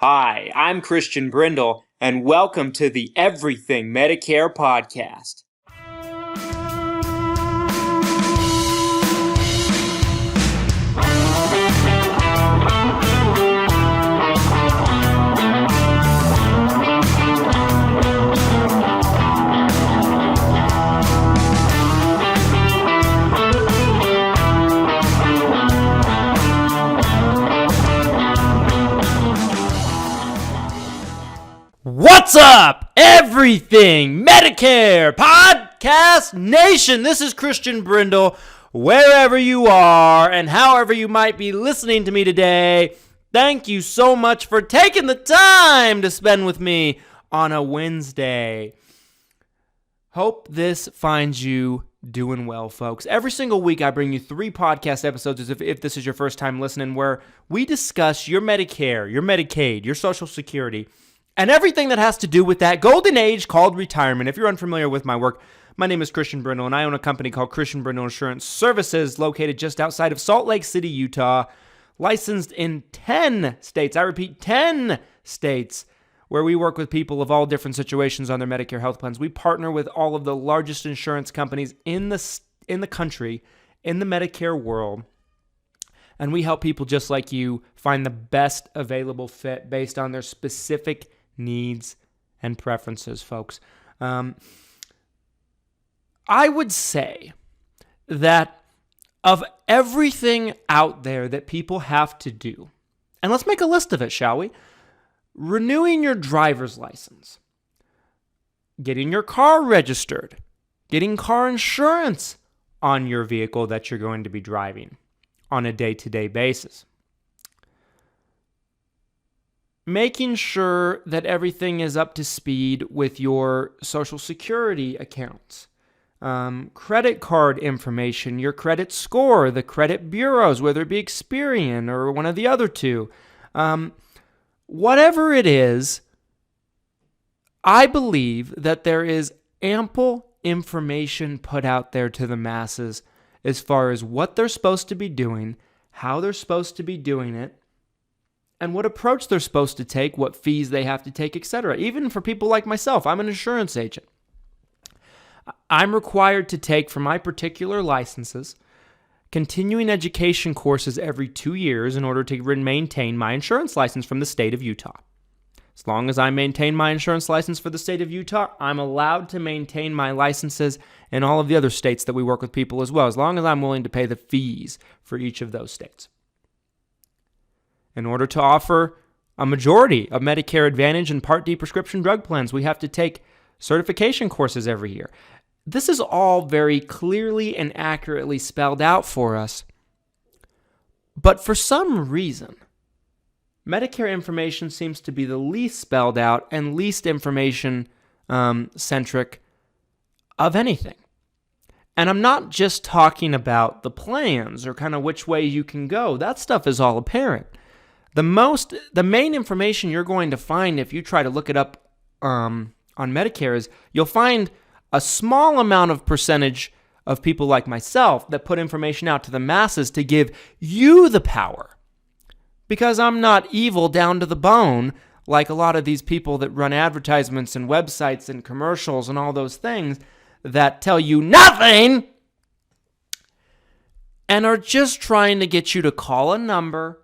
Hi, I'm Christian Brindle, and welcome to the Everything Medicare Podcast. What's up, Everything Medicare Podcast Nation? This is Christian Brindle. Wherever you are and however you might be listening to me today, thank you so much for taking the time to spend with me on a Wednesday. Hope this finds you doing well, folks. Every single week I bring you 3 podcast episodes, if this is your first time listening, where we discuss your Medicare, your Medicaid, your Social Security, and everything that has to do with that golden age called retirement. If you're unfamiliar with my work, my name is Christian Brindle, and I own a company called Christian Brindle Insurance Services located just outside of Salt Lake City, Utah, licensed in 10 states. I repeat, 10 states, where we work with people of all different situations on their Medicare health plans. We partner with all of the largest insurance companies in the country, in the Medicare world, and we help people just like you find the best available fit based on their specific needs and preferences, folks. I would say that of everything out there that people have to do, and let's make a list of it, shall we? Renewing your driver's license, getting your car registered, getting car insurance on your vehicle that you're going to be driving on a day-to-day basis, making sure that everything is up to speed with your Social Security accounts, credit card information, your credit score, the credit bureaus, whether it be Experian or one of the other two. Whatever it is, I believe that there is ample information put out there to the masses as far as what they're supposed to be doing, how they're supposed to be doing it, and what approach they're supposed to take, what fees they have to take, etc. Even for people like myself, I'm an insurance agent. I'm required to take, for my particular licenses, continuing education courses every 2 years in order to maintain my insurance license from the state of Utah. As long as I maintain my insurance license for the state of Utah, I'm allowed to maintain my licenses in all of the other states that we work with people as well, as long as I'm willing to pay the fees for each of those states. In order to offer a majority of Medicare Advantage and Part D prescription drug plans, we have to take certification courses every year. This is all very clearly and accurately spelled out for us. But for some reason, Medicare information seems to be the least spelled out and least information centric of anything. And I'm not just talking about the plans or kind of which way you can go. That stuff is all apparent. The main information you're going to find if you try to look it up on Medicare is you'll find a small amount of percentage of people like myself that put information out to the masses to give you the power. Because I'm not evil down to the bone like a lot of these people that run advertisements and websites and commercials and all those things that tell you nothing and are just trying to get you to call a number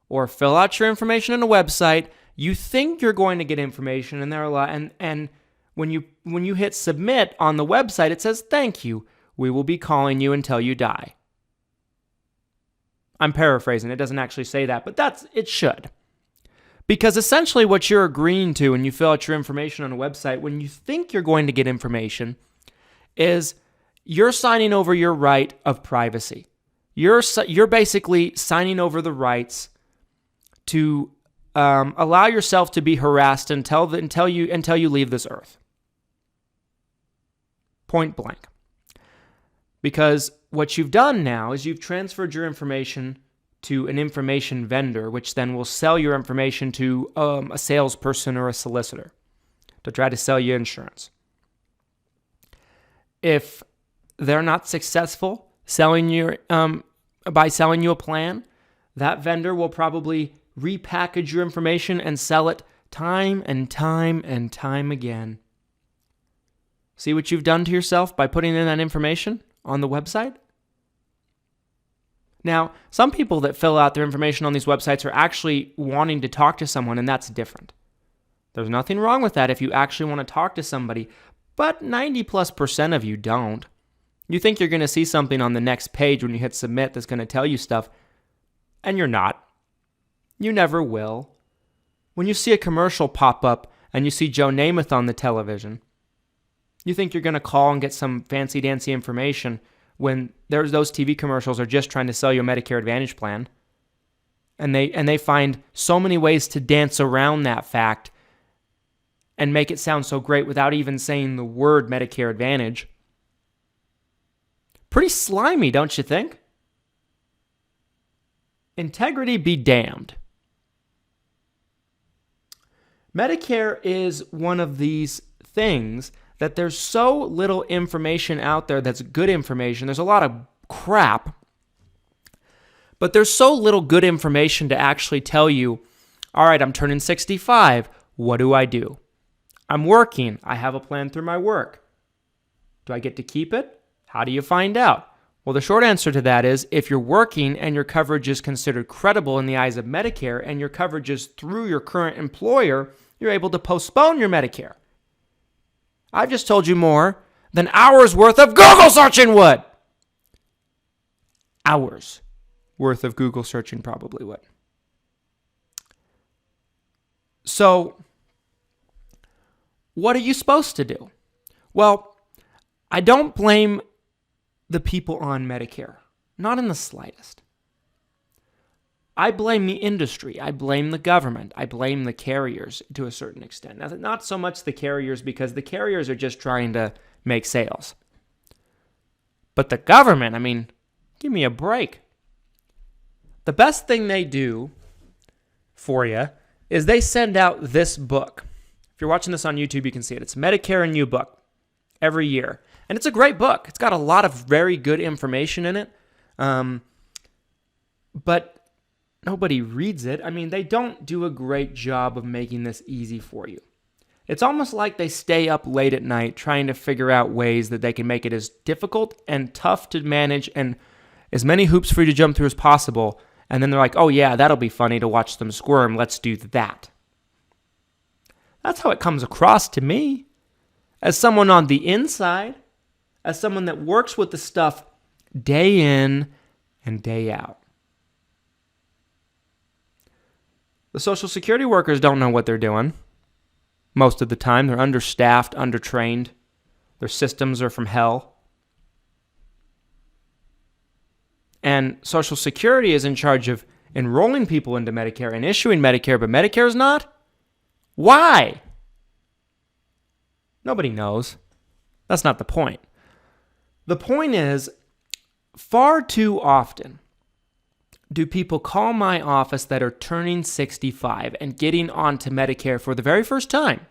or fill out your information on a website. You think you're going to get information, and when you hit submit on the website, it says, "Thank you. We will be calling you until you die." I'm paraphrasing. It doesn't actually say that, but it should. Because essentially what you're agreeing to when you fill out your information on a website, when you think you're going to get information, is you're signing over your right of privacy. You're basically signing over the rights to allow yourself to be harassed until you leave this earth. Point blank. Because what you've done now is you've transferred your information to an information vendor, which then will sell your information to a salesperson or a solicitor to try to sell you insurance. If they're not successful by selling you a plan, that vendor will probably repackage your information and sell it time and time and time again. See what you've done to yourself by putting in that information on the website? Now, some people that fill out their information on these websites are actually wanting to talk to someone, and that's different. There's nothing wrong with that if you actually want to talk to somebody, but 90+% of you don't. You think you're going to see something on the next page when you hit submit that's going to tell you stuff, and you're not. You never will. When you see a commercial pop up and you see Joe Namath on the television, you think you're going to call and get some fancy-dancy information when those TV commercials are just trying to sell you a Medicare Advantage plan. And they find so many ways to dance around that fact and make it sound so great without even saying the word Medicare Advantage. Pretty slimy, don't you think? Integrity be damned. Medicare is one of these things that there's so little information out there that's good information. There's a lot of crap, but there's so little good information to actually tell you, all right, I'm turning 65. What do I do? I'm working. I have a plan through my work. Do I get to keep it? How do you find out? Well, the short answer to that is if you're working and your coverage is considered credible in the eyes of Medicare and your coverage is through your current employer, you're able to postpone your Medicare. I've just told you more than hours worth of Google searching would. Hours worth of Google searching probably would. So, what are you supposed to do? Well, I don't blame the people on Medicare. Not in the slightest. I blame the industry. I blame the government. I blame the carriers to a certain extent. Now, not so much the carriers because the carriers are just trying to make sales. But the government, I mean, give me a break. The best thing they do for you is they send out this book. If you're watching this on YouTube, you can see it. It's Medicare and You book every year. And it's a great book. It's got a lot of very good information in it. But nobody reads it. I mean, they don't do a great job of making this easy for you. It's almost like they stay up late at night trying to figure out ways that they can make it as difficult and tough to manage and as many hoops for you to jump through as possible. And then they're like, oh yeah, that'll be funny to watch them squirm. Let's do that. That's how it comes across to me. As someone on the inside, as someone that works with the stuff day in and day out. The Social Security workers don't know what they're doing. Most of the time, they're understaffed, undertrained. Their systems are from hell. And Social Security is in charge of enrolling people into Medicare and issuing Medicare, but Medicare is not? Why? Nobody knows. That's not the point. The point is, far too often do people call my office that are turning 65 and getting onto Medicare for the very first time,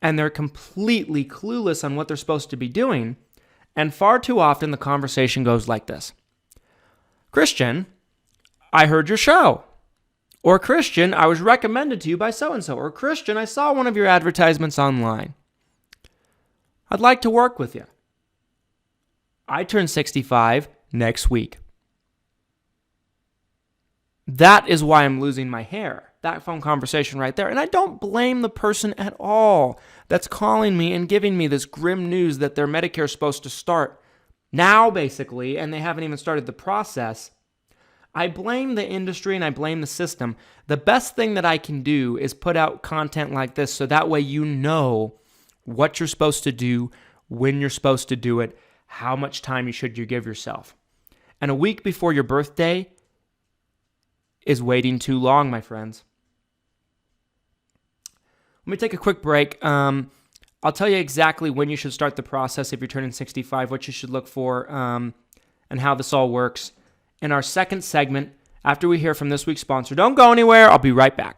and they're completely clueless on what they're supposed to be doing, and far too often the conversation goes like this. Christian, I heard your show. Or Christian, I was recommended to you by so-and-so. Or Christian, I saw one of your advertisements online. I'd like to work with you. I turn 65 next week. That is why I'm losing my hair. That phone conversation right there. And I don't blame the person at all that's calling me and giving me this grim news that their Medicare is supposed to start now, basically, and they haven't even started the process. I blame the industry and I blame the system. The best thing that I can do is put out content like this so that way you know what you're supposed to do, when you're supposed to do it, how much time you should give yourself. And a week before your birthday is waiting too long, my friends. Let me take a quick break. I'll tell you exactly when you should start the process if you're turning 65, what you should look for, and how this all works in our second segment after we hear from this week's sponsor. Don't go anywhere. I'll be right back.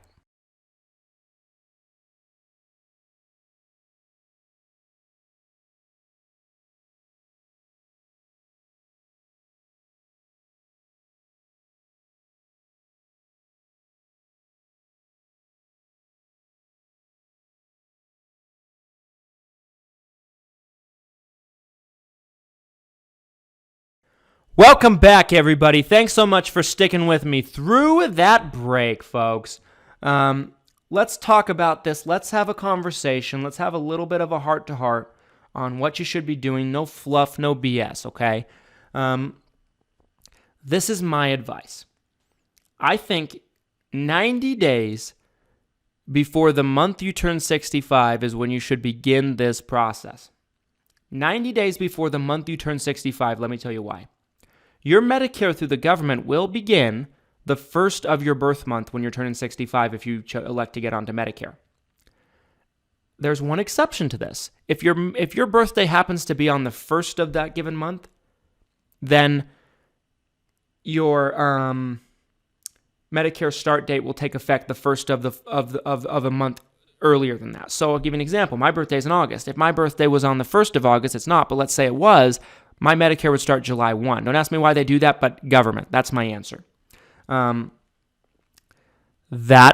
Welcome back, everybody. Thanks so much for sticking with me through that break, folks. Let's talk about this. Let's have a conversation. Let's have a little bit of a heart-to-heart on what you should be doing. No fluff, no BS, okay? This is my advice. I think 90 days before the month you turn 65 is when you should begin this process. 90 days before the month you turn 65, let me tell you why. Your Medicare through the government will begin the first of your birth month when you're turning 65 if you elect to get onto Medicare. There's one exception to this. If your birthday happens to be on the first of that given month, then your Medicare start date will take effect the first of a month earlier than that. So I'll give you an example. My birthday is in August. If my birthday was on the 1st of August, it's not, but let's say it was, my Medicare would start July 1. Don't ask me why they do that, but government. That's my answer. That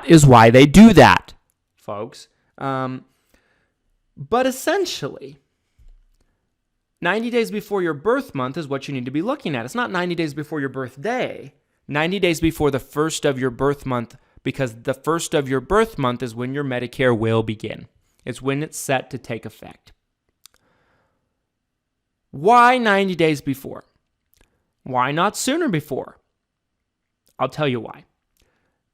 is why they do that, folks. But essentially, 90 days before your birth month is what you need to be looking at. It's not 90 days before your birthday. 90 days before the first of your birth month, because the first of your birth month is when your Medicare will begin. It's when it's set to take effect. Why 90 days before? Why not sooner before? I'll tell you why.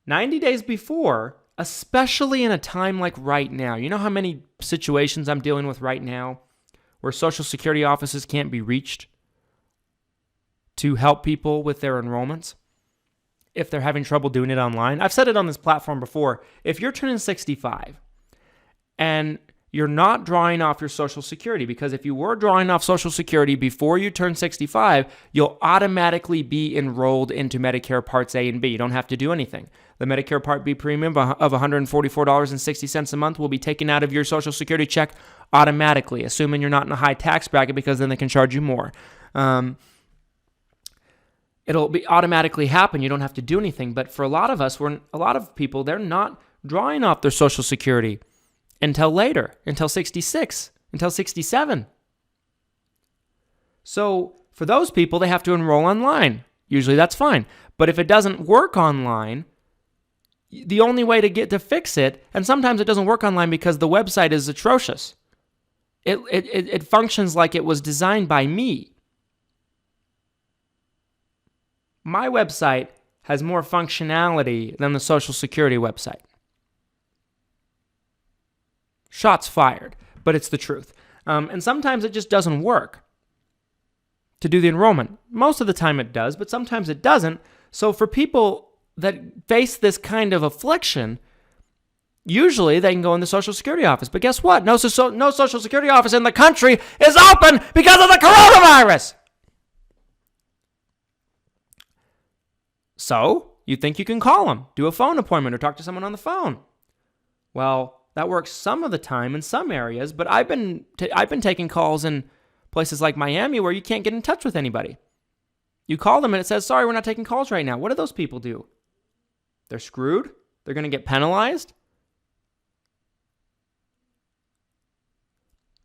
90 days before, especially in a time like right now, you know how many situations I'm dealing with right now where Social Security offices can't be reached to help people with their enrollments if they're having trouble doing it online? I've said it on this platform before. If you're turning 65 and you're not drawing off your Social Security, because if you were drawing off Social Security before you turn 65, you'll automatically be enrolled into Medicare Parts A and B. You don't have to do anything. The Medicare Part B premium of $144.60 a month will be taken out of your Social Security check automatically, assuming you're not in a high tax bracket, because then they can charge you more. It'll be automatically happen. You don't have to do anything. But for a lot of us, a lot of people, they're not drawing off their Social Security until later, until 66, until 67. So for those people, they have to enroll online. Usually that's fine. But if it doesn't work online, the only way to fix it, and sometimes it doesn't work online because the website is atrocious. It functions like it was designed by me. My website has more functionality than the Social Security website. Shots fired, but it's the truth. And sometimes it just doesn't work to do the enrollment. Most of the time it does, but sometimes it doesn't. So for people that face this kind of affliction, usually they can go in the Social Security office. But guess what? No Social Security office in the country is open because of the coronavirus. So you think you can call them, do a phone appointment, or talk to someone on the phone. Well, that works some of the time in some areas, but I've been taking calls in places like Miami where you can't get in touch with anybody. You call them and it says, sorry, we're not taking calls right now. What do those people do? They're screwed? They're going to get penalized?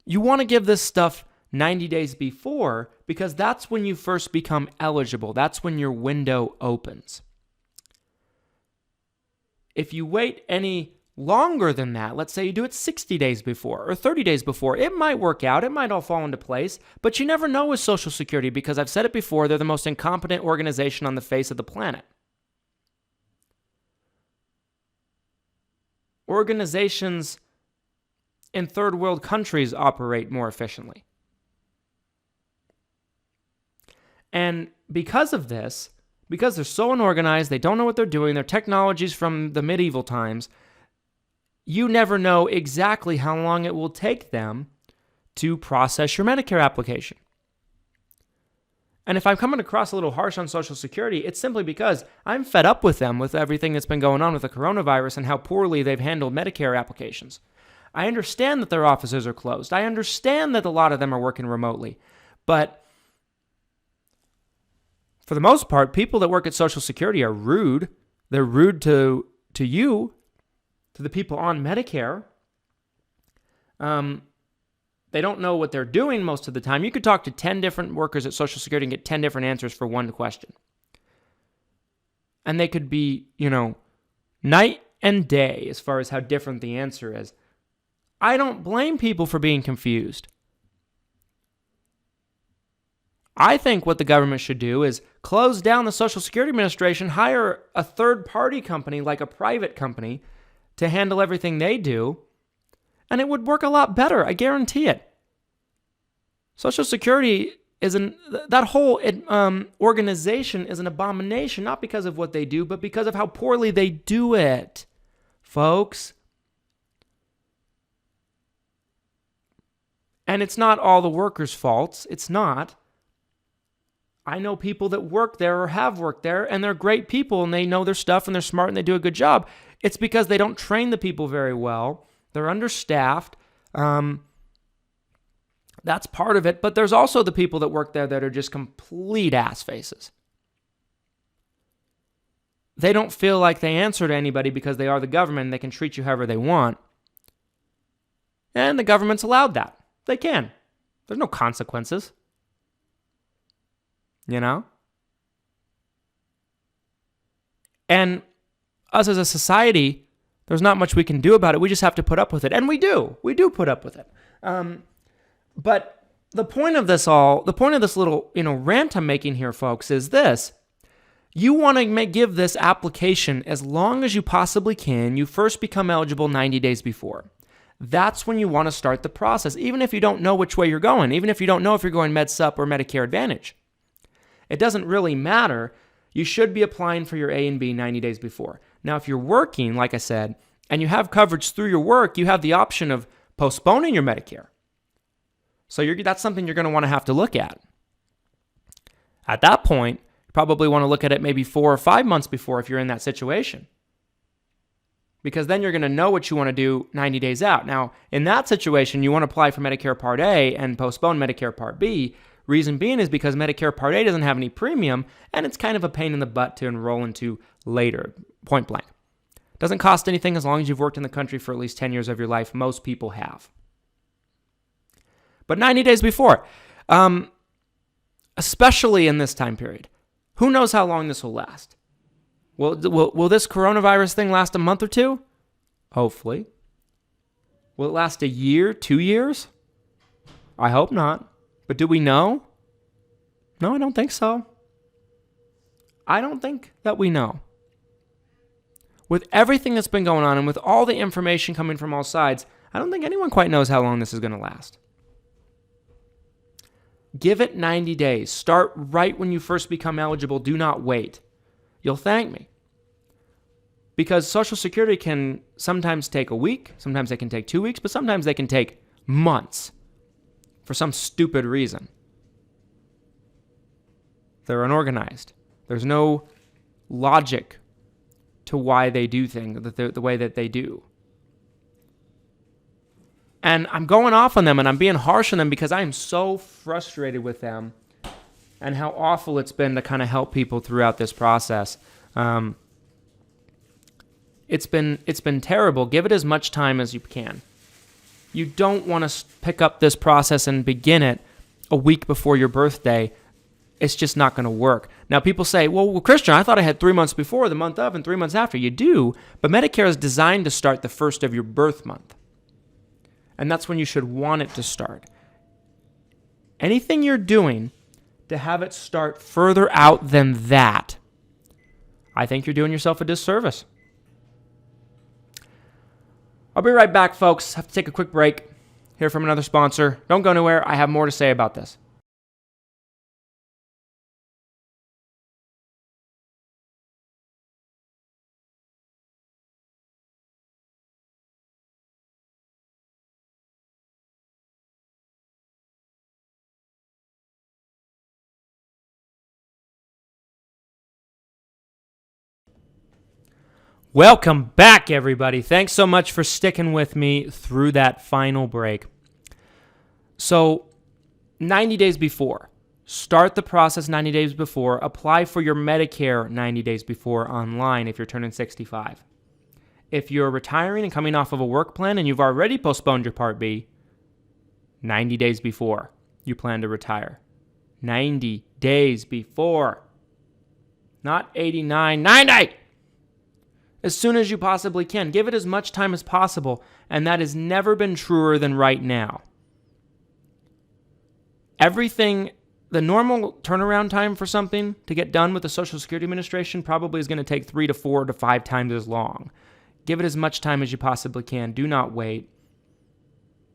You want to give this stuff 90 days before, because that's when you first become eligible. That's when your window opens. If you wait any longer than that, let's say you do it 60 days before or 30 days before, it might work out, it might all fall into place, but you never know with Social Security, because I've said it before, they're the most incompetent organization on the face of the planet. Organizations in third world countries operate more efficiently. And because of this, because they're so unorganized, they don't know what they're doing, their technology's from the medieval times, you never know exactly how long it will take them to process your Medicare application. And if I'm coming across a little harsh on Social Security, it's simply because I'm fed up with them, with everything that's been going on with the coronavirus and how poorly they've handled Medicare applications. I understand that their offices are closed. I understand that a lot of them are working remotely. But for the most part, people that work at Social Security are rude. They're rude to you, to the people on Medicare. they don't know what they're doing most of the time. You could talk to 10 different workers at Social Security and get 10 different answers for one question. And they could be, night and day as far as how different the answer is. I don't blame people for being confused. I think what the government should do is close down the Social Security Administration, hire a third-party company like a private company to handle everything they do, and it would work a lot better. I guarantee it. Social Security that whole organization is an abomination, not because of what they do, but because of how poorly they do it, folks. And it's not all the workers' faults. It's not. I know people that work there or have worked there, and they're great people, and they know their stuff, and they're smart, and they do a good job. It's because they don't train the people very well. They're understaffed. That's part of it, but there's also the people that work there that are just complete ass faces. They don't feel like they answer to anybody because they are the government and they can treat you however they want. And the government's allowed that. They can. There's no consequences. And us as a society, there's not much we can do about it. We just have to put up with it. And we do. We do put up with it. But the point of this little, rant I'm making here, folks, is this. You want to give this application as long as you possibly can. You first become eligible 90 days before. That's when you want to start the process, even if you don't know which way you're going, even if you don't know if you're going MedSup or Medicare Advantage. It doesn't really matter. You should be applying for your A and B 90 days before. Now, if you're working, like I said, and you have coverage through your work, you have the option of postponing your Medicare. So that's something you're going to want to have to look at. At that point, you probably want to look at it maybe 4 or 5 months before if you're in that situation. Because then you're going to know what you want to do 90 days out. Now, in that situation, you want to apply for Medicare Part A and postpone Medicare Part B. Reason being is because Medicare Part A doesn't have any premium, and it's kind of a pain in the butt to enroll into later, point blank. Doesn't cost anything as long as you've worked in the country for at least 10 years of your life. Most people have. But 90 days before, especially in this time period, who knows how long this will last? Will this coronavirus thing last a month or two? Hopefully. Will it last a year, 2 years? I hope not. But do we know? No, I don't think so. I don't think that we know. With everything that's been going on and with all the information coming from all sides, I don't think anyone quite knows how long this is going to last. Give it 90 days. Start right when you first become eligible. Do not wait. You'll thank me. Because Social Security can sometimes take a week, sometimes they can take 2 weeks, but sometimes they can take months for some stupid reason. They're unorganized. There's no logic to why they do things the way that they do. And I'm going off on them and I'm being harsh on them because I am so frustrated with them and how awful it's been to kind of help people throughout this process. It's been terrible. Give it as much time as you can. You don't want to pick up this process and begin it a week before your birthday. It's just not going to work. Now, people say, well, Christian, I thought I had 3 months before, the month of, and 3 months after. You do, but Medicare is designed to start the first of your birth month. And that's when you should want it to start. Anything you're doing to have it start further out than that, I think you're doing yourself a disservice. I'll be right back, folks. Have to take a quick break. Hear from another sponsor. Don't go anywhere. I have more to say about this. Welcome back, everybody. Thanks so much for sticking with me through that final break. So, 90 days before. Start the process 90 days before. Apply for your Medicare 90 days before online if you're turning 65. If you're retiring and coming off of a work plan and you've already postponed your Part B, 90 days before you plan to retire. 90 days before. Not 89, 90! As soon as you possibly can. Give it as much time as possible, and that has never been truer than right now. The normal turnaround time for something to get done with the Social Security Administration probably is going to take 3 to 4 to 5 times as long. Give it as much time as you possibly can. Do not wait.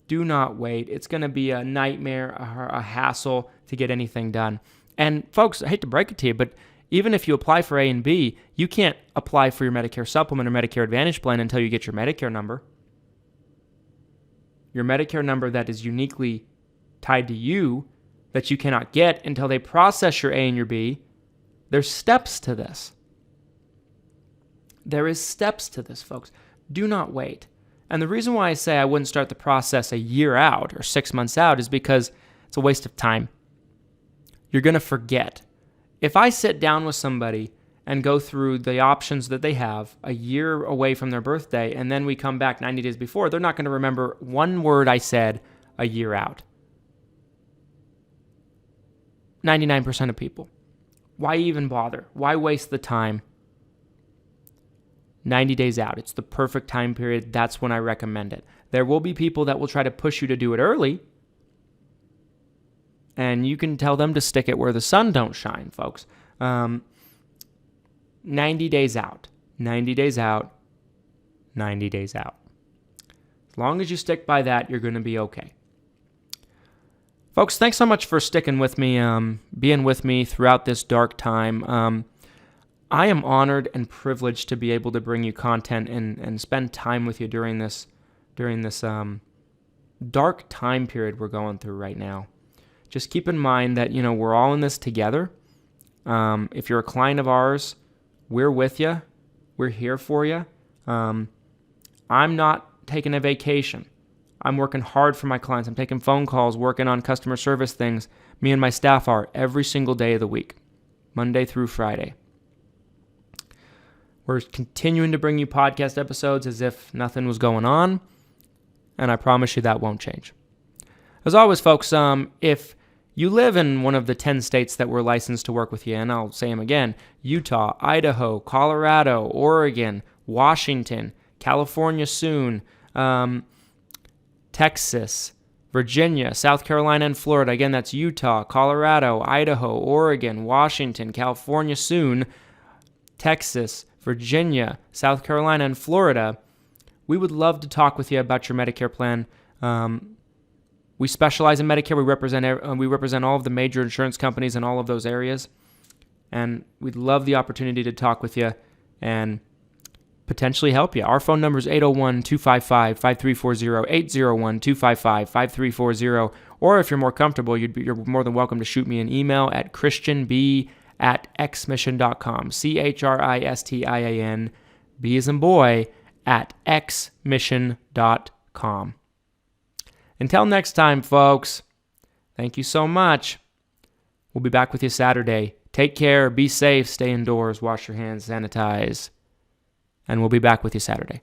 Do not wait. It's going to be a nightmare, a hassle to get anything done. And folks, I hate to break it to you, but even if you apply for A and B, you can't apply for your Medicare supplement or Medicare Advantage plan until you get your Medicare number. Your Medicare number that is uniquely tied to you that you cannot get until they process your A and your B. There's steps to this. There is steps to this, folks. Do not wait. And the reason why I say I wouldn't start the process a year out or 6 months out is because it's a waste of time. You're going to forget. If I sit down with somebody and go through the options that they have a year away from their birthday, and then we come back 90 days before, they're not going to remember one word I said a year out. 99% of people. Why even bother? Why waste the time? 90 days out. It's the perfect time period. That's when I recommend it. There will be people that will try to push you to do it early. And you can tell them to stick it where the sun don't shine, folks. 90 days out. 90 days out. 90 days out. As long as you stick by that, you're going to be okay. Folks, thanks so much for sticking with me, being with me throughout this dark time. I am honored and privileged to be able to bring you content and spend time with you during this dark time period we're going through right now. Just keep in mind that, we're all in this together. If you're a client of ours, we're with you. We're here for you. I'm not taking a vacation. I'm working hard for my clients. I'm taking phone calls, working on customer service things. Me and my staff are every single day of the week, Monday through Friday. We're continuing to bring you podcast episodes as if nothing was going on, and I promise you that won't change. As always, folks, if you live in one of the 10 states that we're licensed to work with you, and I'll say them again, Utah, Idaho, Colorado, Oregon, Washington, California soon, Texas, Virginia, South Carolina, and Florida. Again, that's Utah, Colorado, Idaho, Oregon, Washington, California soon, Texas, Virginia, South Carolina, and Florida. We would love to talk with you about your Medicare plan. We specialize in Medicare. We represent all of the major insurance companies in all of those areas. And we'd love the opportunity to talk with you and potentially help you. Our phone number is 801-255-5340, 801-255-5340. Or if you're more comfortable, you're more than welcome to shoot me an email at christianb@xmission.com, CHRISTIAN, B as in boy, @xmission.com. Until next time, folks, thank you so much. We'll be back with you Saturday. Take care, be safe, stay indoors, wash your hands, sanitize. And we'll be back with you Saturday.